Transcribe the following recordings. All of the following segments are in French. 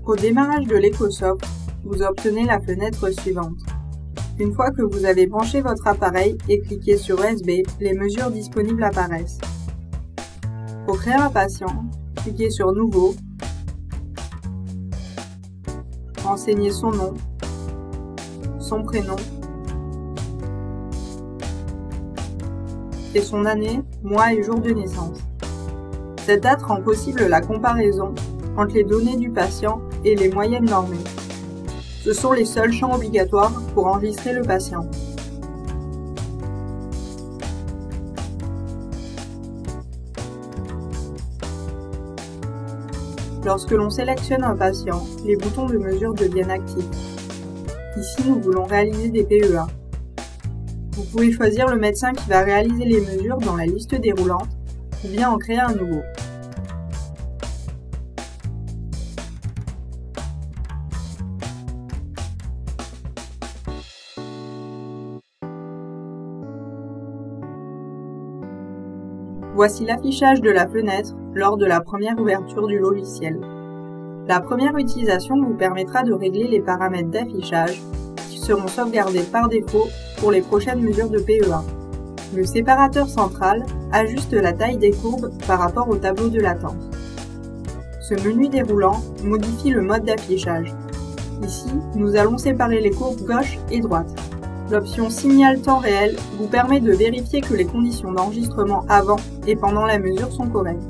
Au démarrage de l'EcoSoft, vous obtenez la fenêtre suivante. Une fois que vous avez branché votre appareil et cliqué sur USB, les mesures disponibles apparaissent. Pour créer un patient, cliquez sur Nouveau, renseignez son nom, son prénom et son année, mois et jour de naissance. Cette date rend possible la comparaison entre les données du patient et les moyennes normées. Ce sont les seuls champs obligatoires pour enregistrer le patient. Lorsque l'on sélectionne un patient, les boutons de mesure deviennent actifs. Ici, nous voulons réaliser des PEA. Vous pouvez choisir le médecin qui va réaliser les mesures dans la liste déroulante ou bien en créer un nouveau. Voici l'affichage de la fenêtre lors de la première ouverture du logiciel. La première utilisation vous permettra de régler les paramètres d'affichage qui seront sauvegardés par défaut pour les prochaines mesures de PEA. Le séparateur central ajuste la taille des courbes par rapport au tableau de latence. Ce menu déroulant modifie le mode d'affichage. Ici, nous allons séparer les courbes gauche et droite. L'option Signal temps réel vous permet de vérifier que les conditions d'enregistrement avant et pendant la mesure sont correctes.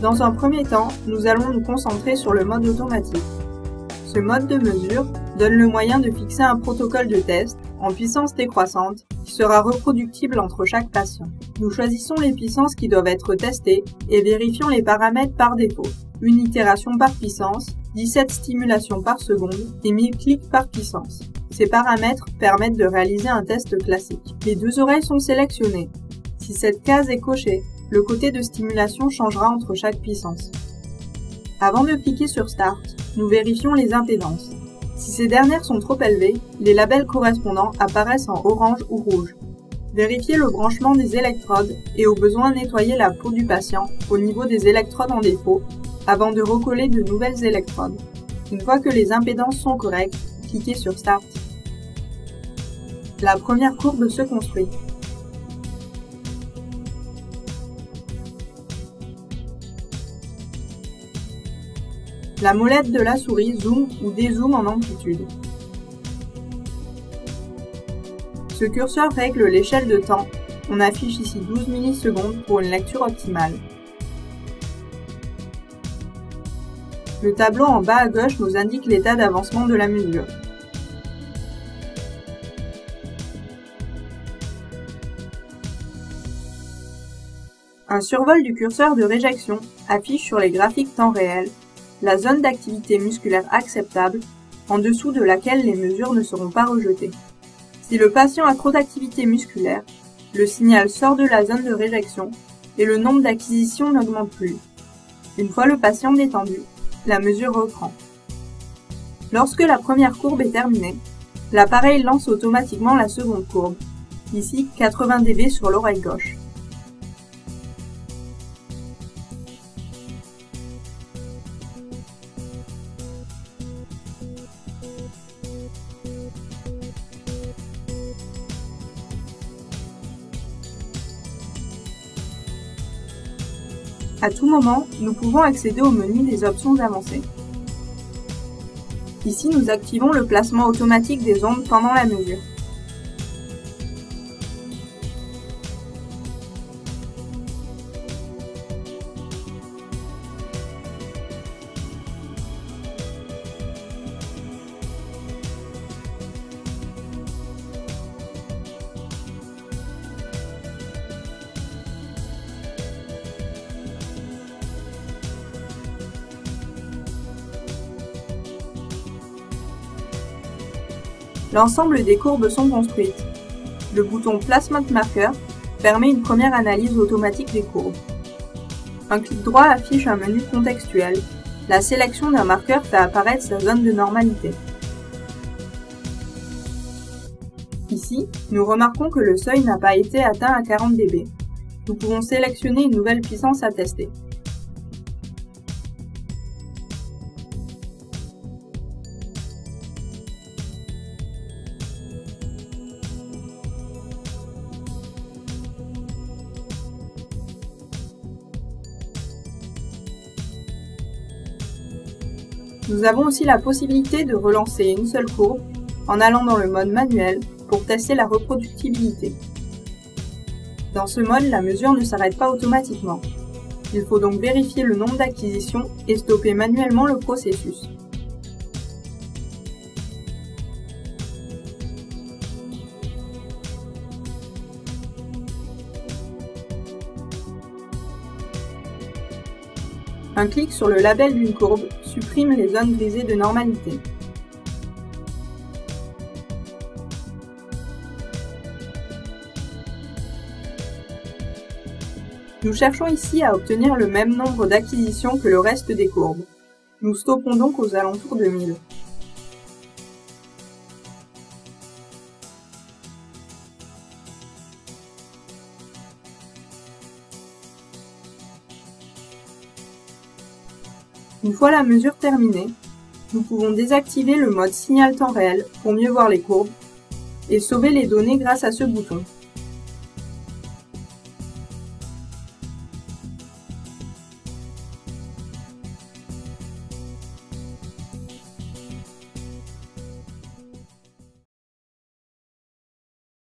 Dans un premier temps, nous allons nous concentrer sur le mode automatique. Ce mode de mesure donne le moyen de fixer un protocole de test en puissance décroissante qui sera reproductible entre chaque patient. Nous choisissons les puissances qui doivent être testées et vérifions les paramètres par défaut. Une itération par puissance, 17 stimulations par seconde et 1000 clics par puissance. Ces paramètres permettent de réaliser un test classique. Les deux oreilles sont sélectionnées. Si cette case est cochée, le côté de stimulation changera entre chaque puissance. Avant de cliquer sur Start, nous vérifions les impédances. Si ces dernières sont trop élevées, les labels correspondants apparaissent en orange ou rouge. Vérifiez le branchement des électrodes et au besoin nettoyer la peau du patient au niveau des électrodes en défaut avant de recoller de nouvelles électrodes. Une fois que les impédances sont correctes, cliquez sur Start. La première courbe se construit. La molette de la souris zoome ou dézoome en amplitude. Ce curseur règle l'échelle de temps. On affiche ici 12 millisecondes pour une lecture optimale. Le tableau en bas à gauche nous indique l'état d'avancement de la mesure. Un survol du curseur de réjection affiche sur les graphiques temps réel la zone d'activité musculaire acceptable, en dessous de laquelle les mesures ne seront pas rejetées. Si le patient a trop d'activité musculaire, le signal sort de la zone de réjection et le nombre d'acquisitions n'augmente plus. Une fois le patient détendu, la mesure reprend. Lorsque la première courbe est terminée, l'appareil lance automatiquement la seconde courbe, ici 80 dB sur l'oreille gauche. À tout moment, nous pouvons accéder au menu des options avancées. Ici, nous activons le placement automatique des ondes pendant la mesure. L'ensemble des courbes sont construites. Le bouton Placement Marker permet une première analyse automatique des courbes. Un clic droit affiche un menu contextuel. La sélection d'un marqueur fait apparaître sa zone de normalité. Ici, nous remarquons que le seuil n'a pas été atteint à 40 dB. Nous pouvons sélectionner une nouvelle puissance à tester. Nous avons aussi la possibilité de relancer une seule courbe en allant dans le mode manuel pour tester la reproductibilité. Dans ce mode, la mesure ne s'arrête pas automatiquement. Il faut donc vérifier le nombre d'acquisitions et stopper manuellement le processus. Un clic sur le label d'une courbe supprime les zones grisées de normalité. Nous cherchons ici à obtenir le même nombre d'acquisitions que le reste des courbes. Nous stoppons donc aux alentours de 1000. Une fois la mesure terminée, nous pouvons désactiver le mode signal temps réel pour mieux voir les courbes et sauver les données grâce à ce bouton.